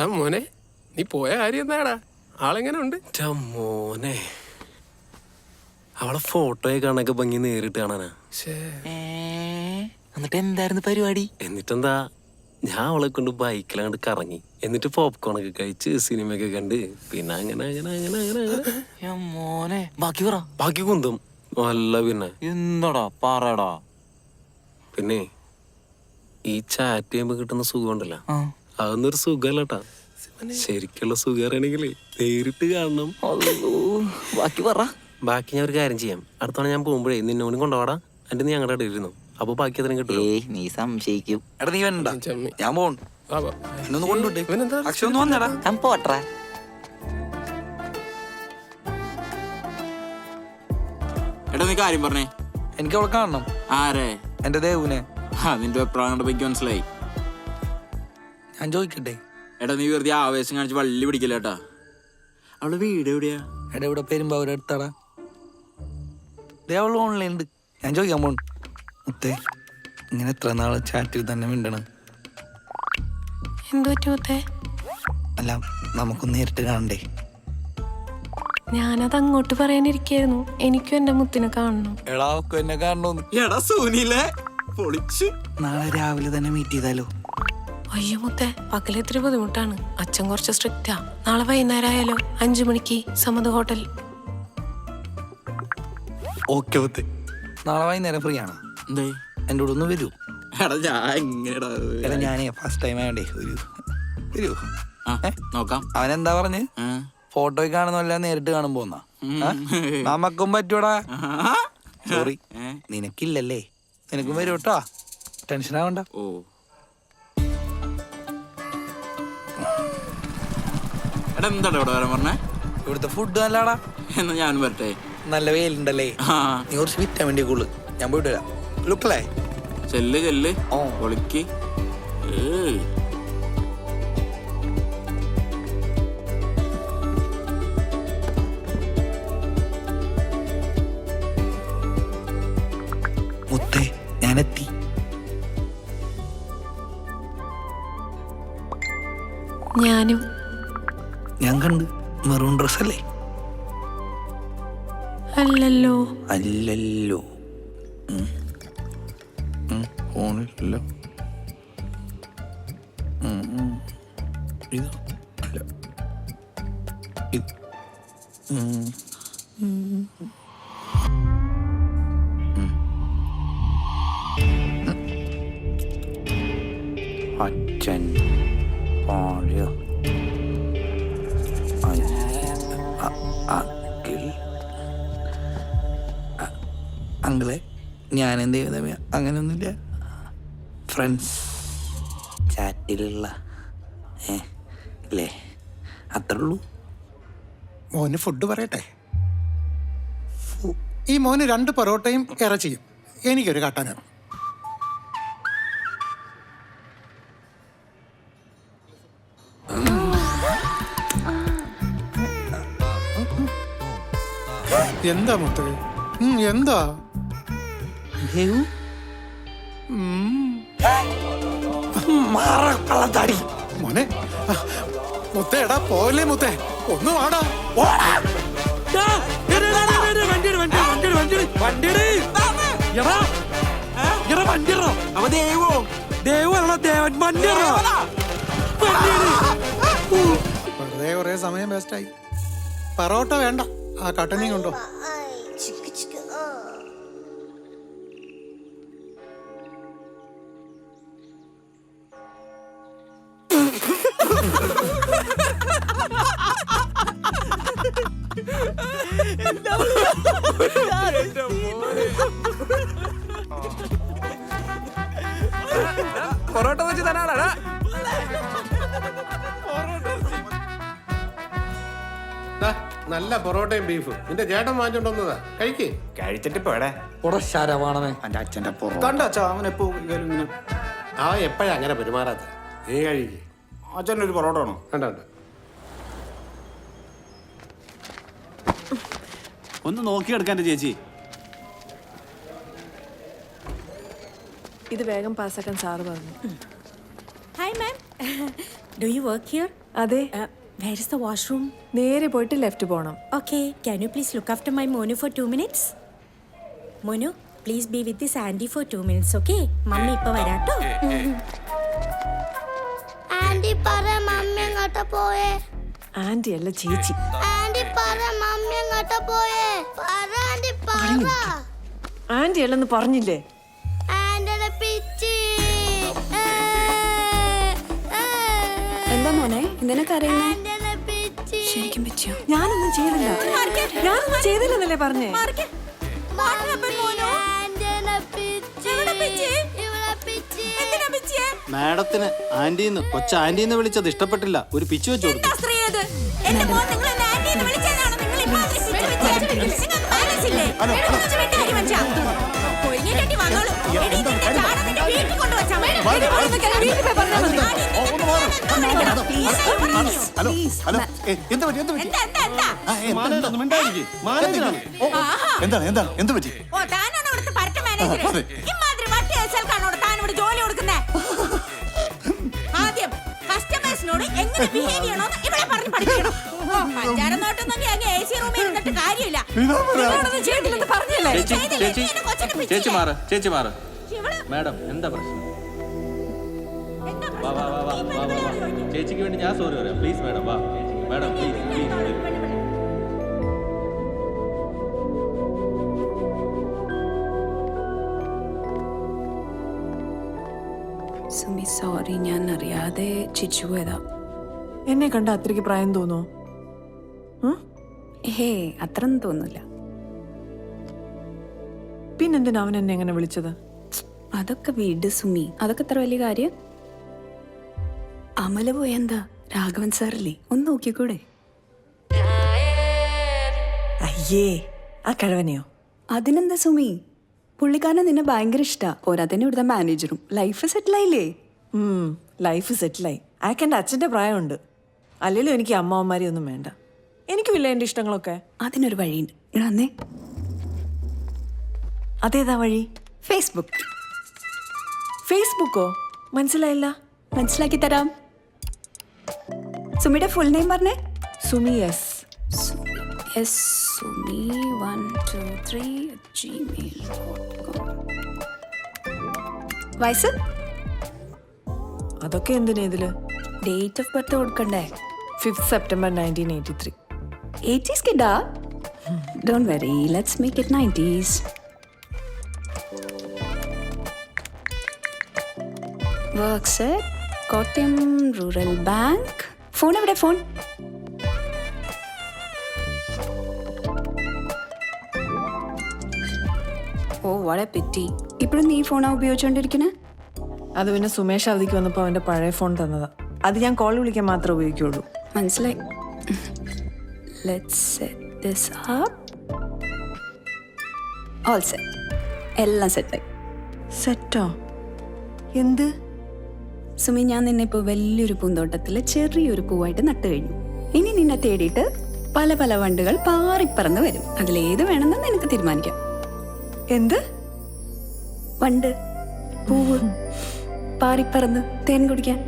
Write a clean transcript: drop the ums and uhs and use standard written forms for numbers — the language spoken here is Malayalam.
ആ മോനെ, നീ പോയ കാര്യം എന്താടാ? ആളെങ്ങനെ ഉണ്ട്? മോനെ, അവളെ ഫോട്ടോയെ കാണാനൊക്കെ ഭംഗി നേരിട്ട് കാണാനാ. എന്നിട്ട് എന്തായിരുന്നു പരിപാടി? എന്നിട്ടെന്താ, ഞാൻ അവളെ കൊണ്ട് ബൈക്കിലങ്ങോട്ട് കറങ്ങി, എന്നിട്ട് പോപ്കോണൊക്കെ കഴിച്ച് സിനിമയൊക്കെ കണ്ട്, പിന്നെ അങ്ങനെ അങ്ങനെ അങ്ങനെ അങ്ങനെ അങ്ങനെ മോനെ ബാക്കി പറ. ബാക്കി കുന്തം അല്ല പിന്നെ എന്താടാ പറയടാ. പിന്നെ ഈ ചാറ്റ് ചെയ്യുമ്പോ കിട്ടുന്ന സുഖം ഉണ്ടല്ലോ, അതൊന്നും ഒരു സുഖമല്ലട്ടാ. ശരിക്കുള്ള സുഖം അറിയണമെങ്കിൽ നേരിട്ട് കാണണം. ബാക്കി പറ. ബാക്കി ഞാൻ ഒരു കാര്യം ചെയ്യാം, അടുത്തവണ ഞാൻ പോകുമ്പോഴേ നിന്നോടും കൊണ്ടുപോടാ. എന്നിട്ട് നീ ഞങ്ങളുടെ ഇടയിലിരുന്നു, അപ്പൊ ബാക്കി അതിനും കിട്ടും. നീ സംശയിക്കും. എടാ നീ വേണ്ട, ഞാൻ പോണു. എന്നൊന്ന് കൊണ്ടുവിട്ടേ. അക്ഷയ ഒന്ന് വന്നേടാ. ഞാൻ പോട്ടെ. എടാ നീ കാര്യം പറഞ്ഞേ. എനിക്ക് അവളെ കാണണം. ആരെ? എന്റെ ദേവുനെ. നിന്റെ അഭിപ്രായം എനിക്ക് മനസ്സിലായി. ഞാൻ ചോദിക്കട്ടെ? എടാ നീ വെറുതെ ആവേശം കാണിച്ച് വള്ളി പിടിക്കില്ല കേട്ടാ. അവളുടെ വീട് എവിടെയാ? എടാ ഇവിടെ പെരുമ്പാവൂർ അടുത്താടാ. അവള് ഓൺലൈൻ ഉണ്ട്. ഞാൻ ചോദിക്കാൻ പോണു. മുത്തേ, ഇങ്ങനെ എത്ര നാള് ചാറ്റിൽ തന്നെ മിണ്ടണം. എന്തു പറ്റി മുത്തേ? അല്ല, നമുക്കൊന്ന് നേരിട്ട് കാണണ്ടേ? ഞാനത് അങ്ങോട്ട് പറയാനിരിക്കായിരുന്നു. എനിക്കും എന്റെ മുത്തിനെ കാണണം. എടാ ഒക്കെ എന്നെ കാണണോന്ന്. എടാ സൂനിലെ പൊളിച്ചു. നാളെ രാവിലെ തന്നെ മീറ്റ് ചെയ്താലോ? അയ്യോ മുത്തേ, പകലിത്തിരി ബുദ്ധിമുട്ടാണ്. അച്ഛൻ കുറച്ച് സ്ട്രിക്റ്റാ. നാളെ വൈകുന്നേരം ആയാലോ? 5 മണിക്ക് സമത് ഹോട്ടൽ. ഓക്കെ മുത്തേ, നാളെ വൈകുന്നേരം ഫ്രീ ആണോ? എന്തേ? എൻ്റെ കൂടെ ഒന്ന് വരൂ. എടാ ഞാൻ എങ്ങനെടാ? എടാ ഞാനേ ഫസ്റ്റ് ടൈം ആയണ്ടേ വരൂ. നോക്കാം. അവനെന്താ പറഞ്ഞ്? ഫോട്ടോയിൽ കാണുന്നല്ല നേരിട്ട് കാണുമ്പോ നമുക്കും പറ്റൂടാ. സോറി, നിനക്കില്ലല്ലേ? നിനക്കും വരും കേട്ടോ, ടെൻഷൻ ആവണ്ട. ഓ എടാ എന്താടാ ഇവിടെ വരാൻ പറഞ്ഞേ? ഇവിടുത്തെ ഫുഡ് നല്ലടാ. എന്നാ ഞാനും വരട്ടെ. നല്ല വെയിലുണ്ടല്ലേ? നീ കുറച്ച് വിറ്റാമിൻ ഡി കൂടുതൽ. ഞാൻ പോയിട്ട് വരാം. ലുക്കല്ലേ? ചെല്ല് ചെല്ല്. പൊളിക്ക്. മുത്തേ, ഞാനെത്തി. ഞാനും. ഞാൻ കണ്ട് മെറൂൺ ഡ്രസ് അല്ലേ? അല്ലല്ലോ. അല്ലല്ലോ. ഫോണിലല്ലോ. ഇത് അല്ല. ഇത് അച്ഛൻ പാടിയോ? അങ്കിളെ, ഞാനെന്ത് ചെയ്തമേ അങ്ങനെയൊന്നുമില്ല. ഫ്രണ്ട്സ് ചാറ്റിലുള്ള അല്ലേ, അത്രേ ഉള്ളൂ. മോന് ഫുഡ് പറയട്ടെ? ഈ മോന് 2 പൊറോട്ടയും ഇറച്ചിയും, എനിക്കൊരു കട്ടനാണ്. എന്താ മുത്തേ? എന്താ മോനെ? മുത്തേ, എടാ പോലെ മുത്തേ, ഒന്ന് വാടാ. വെറുതെ കുറെ സമയം വേസ്റ്റായി. പൊറോട്ട വേണ്ട, ആ കട്ടനെയും കൊണ്ടോ. പൊറോട്ട വെച്ച് തന്നാടാ. നല്ല പൊറോട്ടയും ബീഫും നിന്റെ ചേട്ടൻ വാങ്ങിച്ചോണ്ടോന്നതാ. കഴിക്കേ. കഴിച്ചിട്ട് പോടെ. ശരവാണമേ എന്റെ അച്ഛന്റെ കണ്ട അച്ഛാ, അവനെപ്പോ ഇങ്ങനെ അവ എപ്പോഴാ അങ്ങനെ പെരുമാറാത്ത? നീ കഴിക്കേ. അച്ഛൻ്റെ ഒരു പൊറോട്ട ആണോ? വേണ്ട വേണ്ട. ഒന്ന് നോക്കിയെടുക്കാൻ ചേച്ചി. ഇത് വേഗം പാസ്സാക്കാൻ സാറ് പറഞ്ഞു. Hi, ma'am. Do you work here? അതെ Where is the washroom? നേരെ പോയിട്ട് ലെഫ്റ്റ് പോണം. Okay, can you please look after my Monu for 2 minutes? Monu, please be with this auntie for 2 minutes, okay? Mummy ഇപ്പോ വരാട്ടോ. ആന്റി പറ മമ്മി എങ്ങോട്ടാ പോയേ? ആന്റി അല്ല ചേച്ചി. ആന്റി പറ മമ്മി എങ്ങോട്ടാ പോയേ? പറ ആന്റി പറ. ആന്റി അല്ലെന്ന് പറഞ്ഞില്ലേ? ആന്റിനെ പിച്ചി. എന്താ മോനെ എന്തിനാ കരയുന്നേ? ആന്റിനെ പിച്ചി. ശരിക്കും പറ്റിയോ? ഞാനൊന്നും ചെയ്തില്ല. ഞാനൊന്നും ചെയ്തില്ലെന്നല്ലേ പറഞ്ഞേ? ആന്റിനെ പിച്ചി. ഇവിടെ പിച്ചി. മാഡത്തിന് ആന്റിന്ന് കൊച്ച ആന്റിന്ന് വിളിച്ചത് ഇഷ്ടപ്പെട്ടില്ല. ഒരു പിച്ചു വെച്ചു കൊടുത്തു. എന്ത് പറ്റി? ആദ്യം കസ്റ്റമേഴ്സിനോട് എങ്ങനെ ബിഹേവ് ചെയ്യണമെന്ന് ഇവിടെ പറഞ്ഞ് പഠിപ്പിക്കണം. പഞ്ചാരനോട്ടൊന്നും അങ്ങ് AC റൂമിൽ ഇരുന്നിട്ട് കാര്യമില്ല. നിങ്ങളോടൊന്നും ചെയ്തില്ലെന്ന് പറഞ്ഞില്ലേ? എന്നെ കൊച്ചിനെ പിച്ചില്ലേ? ചേച്ചി മാറ്. മാഡം എന്താ പ്രശ്നം? വാ ചേച്ചിക്ക് വേണ്ടി ഞാൻ സോറി പറയാം. പ്ലീസ് മാഡം വാ. Madam please. സുമി സോറി, ഞാൻ അറിയാതെ ചിരിച്ചു പോയതാ. എന്നെ കണ്ട അത്രയ്ക്ക് പ്രായം തോന്നോ? ഹേ, അത്രയൊന്നും തോന്നില്ല. പിന്നെന്തിനാ അവൻ എന്നെ എങ്ങനെ വിളിച്ചത്? അതൊക്കെ വീട് സുമി, അതൊക്കെ അത്ര വലിയ കാര്യം. അമല പോയെന്താ? രാഘവൻ സാറല്ലേ, ഒന്ന് നോക്കിക്കൂടെ? അയ്യേ, ആ കിഴവനെയോ? അതിനെന്താ സുമി, പുള്ളിക്കാരനെ നിന്നെ ഭയങ്കര ഇഷ്ടാ. പോരാത്തന്നെ ഇവിടുത്തെ മാനേജറും. ലൈഫ് സെറ്റിലായില്ലേ? ലൈഫ് സെറ്റിലായി. അയാൾക്ക് എൻ്റെ അച്ഛൻ്റെ പ്രായമുണ്ട്. അല്ലെങ്കിലും എനിക്ക് അമ്മാവന്മാരെ ഒന്നും വേണ്ട. എനിക്കുമില്ല എൻ്റെ ഇഷ്ടങ്ങളൊക്കെ. അതിനൊരു വഴിയുണ്ട്. ഇടന്നേ. അതേതാ വഴി? ഫേസ്ബുക്ക്. ഫേസ്ബുക്കോ? മനസ്സിലായില്ല. മനസ്സിലാക്കി തരാം. സുമിയുടെ ഫുൾ നെയിം പറഞ്ഞേ. സുമി എസ്. സുമി 123@gmail.com. വയസ്സ്? അതൊക്കെ എന്തിനാ ഇതില്? ഡേറ്റ് ഓഫ് ബർത്ത് കൊടുക്കണ്ടേ? 5th September 1983. 80s കിഡാ? Don't worry, let's make it 90s. Works at Kottayam Rural Bank. Phone എവിടെ? ഫോൺ ഓ വളരെ പറ്റി. ഇപ്പോഴും നീ ഫോണാ ഉപയോഗിച്ചോണ്ടിരിക്കണേ? അത് പിന്നെ സുമേഷ് അവധിക്ക് വന്നപ്പോൾ അവൻ്റെ പഴയ ഫോൺ തന്നതാ. അത് ഞാൻ കോൾ വിളിക്കാൻ മാത്രമേ ഉപയോഗിക്കുള്ളൂ. മനസ്സിലായി. Let's set this up. All set. എല്ലാം സെറ്റായി. സെറ്റോ? എന്ത്? സുമി, ഞാൻ നിന്നെ ഇപ്പോൾ വലിയൊരു പൂന്തോട്ടത്തിൽ ചെറിയൊരു പൂവായിട്ട് നട്ടു കഴിഞ്ഞു. ഇനി നിന്നെ തേടിയിട്ട് പല പല വണ്ടുകൾ പാറിപ്പറന്ന് വരും. അതിലേത് വേണമെന്ന് നിനക്ക് തീരുമാനിക്കാം. എന്ത് വണ്ട്? പൂവ് പാറിപ്പറന്ന് തേൻ കുടിക്കാൻ.